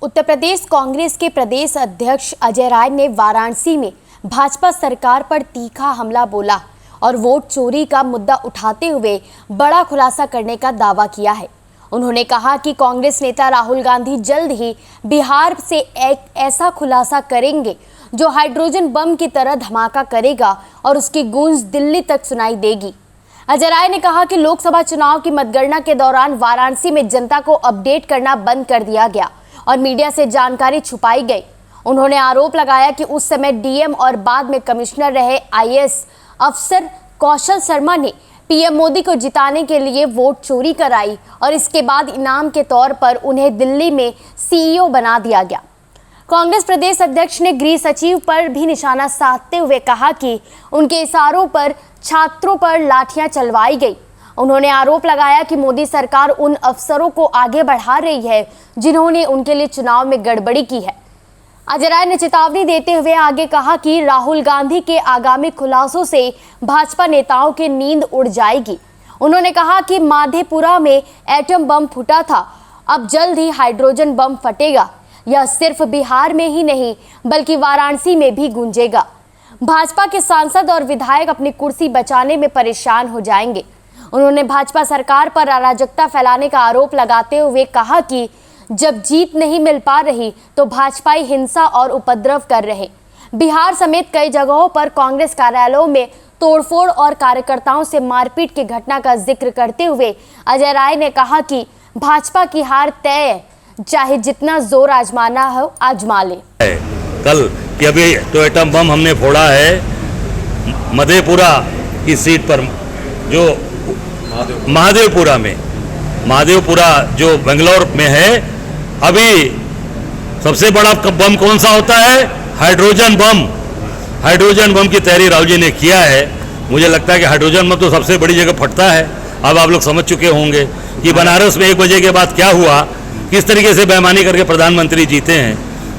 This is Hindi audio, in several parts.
उत्तर प्रदेश कांग्रेस के प्रदेश अध्यक्ष अजय राय ने वाराणसी में भाजपा सरकार पर तीखा हमला बोला और वोट चोरी का मुद्दा उठाते हुए बड़ा खुलासा करने का दावा किया है। उन्होंने कहा कि कांग्रेस नेता राहुल गांधी जल्द ही बिहार से एक ऐसा खुलासा करेंगे जो हाइड्रोजन बम की तरह धमाका करेगा और उसकी गूंज दिल्ली तक सुनाई देगी। अजय राय ने कहा कि लोकसभा चुनाव की मतगणना के दौरान वाराणसी में जनता को अपडेट करना बंद कर दिया गया और मीडिया से जानकारी छुपाई गई। उन्होंने आरोप लगाया कि उस समय डीएम और बाद में कमिश्नर रहे आईएएस अफसर कौशल शर्मा ने पीएम मोदी को जिताने के लिए वोट चोरी कराई और इसके बाद इनाम के तौर पर उन्हें दिल्ली में सीईओ बना दिया गया। कांग्रेस प्रदेश अध्यक्ष ने गृह सचिव पर भी निशाना साधते हुए कहा कि उनके इशारों पर छात्रों पर लाठियां चलवाई गई। उन्होंने आरोप लगाया कि मोदी सरकार उन अफसरों को आगे बढ़ा रही है जिन्होंने उनके लिए चुनाव में गड़बड़ी की है। अजय राय ने चेतावनी देते हुए आगे कहा कि राहुल गांधी के आगामी खुलासों से भाजपा नेताओं की नींद उड़ जाएगी। उन्होंने कहा कि माधेपुरा में एटम बम फूटा था, अब जल्द ही हाइड्रोजन बम फटेगा। यह सिर्फ बिहार में ही नहीं बल्कि वाराणसी में भी गूंजेगा। भाजपा के सांसद और विधायक अपनी कुर्सी बचाने में परेशान हो जाएंगे। उन्होंने भाजपा सरकार पर अराजकता फैलाने का आरोप लगाते हुए कहा कि जब जीत नहीं मिल पा रही तो भाजपाई हिंसा और उपद्रव कर रहे। बिहार समेत कई जगहों पर कांग्रेस कार्यालयों में तोड़फोड़ और कार्यकर्ताओं से मारपीट की घटना का जिक्र करते हुए अजय राय ने कहा कि भाजपा की हार तय है, चाहे जितना जोर आजमाना हो आजमा ले। कल कि अभी तो एटम बम हमने फोड़ा है मधेपुरा की सीट पर, जो महादेवपुरा जो बेंगलोर में है। अभी सबसे बड़ा बम कौन सा होता है? Hydrogen bomb. हाइड्रोजन बम की तैयारी राहुल जी ने किया है। मुझे लगता है कि हाइड्रोजन बम तो सबसे बड़ी जगह फटता है। अब आप लोग समझ चुके होंगे कि बनारस में 1 बजे के बाद क्या हुआ, किस तरीके से बेईमानी करके प्रधानमंत्री जीते हैं।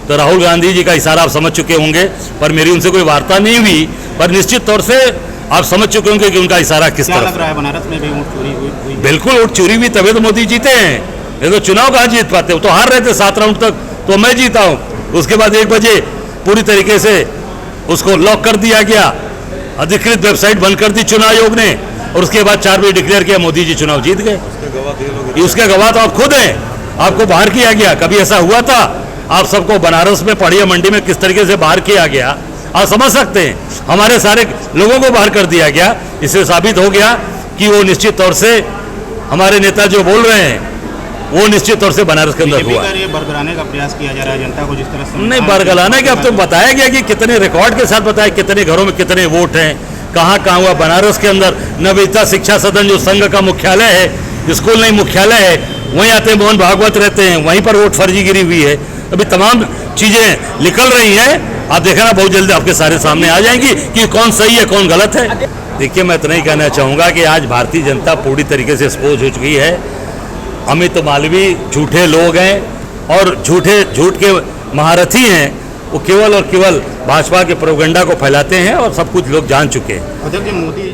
तो राहुल गांधी जी का इशारा आप समझ चुके होंगे, पर मेरी उनसे कोई वार्ता नहीं हुई, पर निश्चित तौर से आप समझ चुके होंगे कि उनका इशारा किस तरह लग रहा है। बनारस में भी वोट चोरी हुई। बिल्कुल वोट चोरी हुई, तभी तो मोदी जीते हैं। ये तो चुनाव कहाँ जीत पाते, वो तो हार रहे थे 7 राउंड तक, तो मैं जीता हूँ। उसके बाद 1 बजे पूरी तरीके से उसको लॉक कर दिया गया, अधिकृत वेबसाइट बंद कर दी चुनाव आयोग ने, और उसके बाद 4 बजे डिक्लेयर किया मोदी जी चुनाव जीत गए। उसके गवाह तो आप खुद हैं, आपको बाहर किया गया। कभी ऐसा हुआ था? आप सबको बनारस में पड़िया मंडी में किस तरीके से बाहर किया गया आप समझ सकते हैं। हमारे सारे लोगों को बाहर कर दिया गया। इससे साबित हो गया कि वो निश्चित तौर से हमारे नेता जो बोल रहे हैं वो निश्चित तौर से बनारस के अंदर हुआ। ये बरगलाने का प्रयास किया जा रहा है जनता को, जिस तरह से नहीं बरगलाने के, अब तो बताया गया कि कितने रिकॉर्ड के साथ बताया कितने घरों में कितने वोट हैं, कहाँ कहाँ हुआ। बनारस के अंदर नवोदित शिक्षा सदन जो संघ का मुख्यालय है, स्कूल नहीं मुख्यालय है, वहीं आते मोहन भागवत रहते हैं, वहीं पर वोट फर्जीगिरी हुई है। अभी तमाम चीजें निकल रही हैं। आप देखना बहुत जल्दी आपके सारे सामने आ जाएंगी कि कौन सही है कौन गलत है। देखिए, मैं इतना ही कहना चाहूँगा कि आज भारतीय जनता पूरी तरीके से एक्सपोज हो चुकी है। अमित मालवीय झूठे लोग हैं और झूठ के महारथी हैं। वो केवल और केवल भाजपा के प्रोपेगेंडा को फैलाते हैं और सब कुछ लोग जान चुके हैं। अध्यक्ष जी, मोदी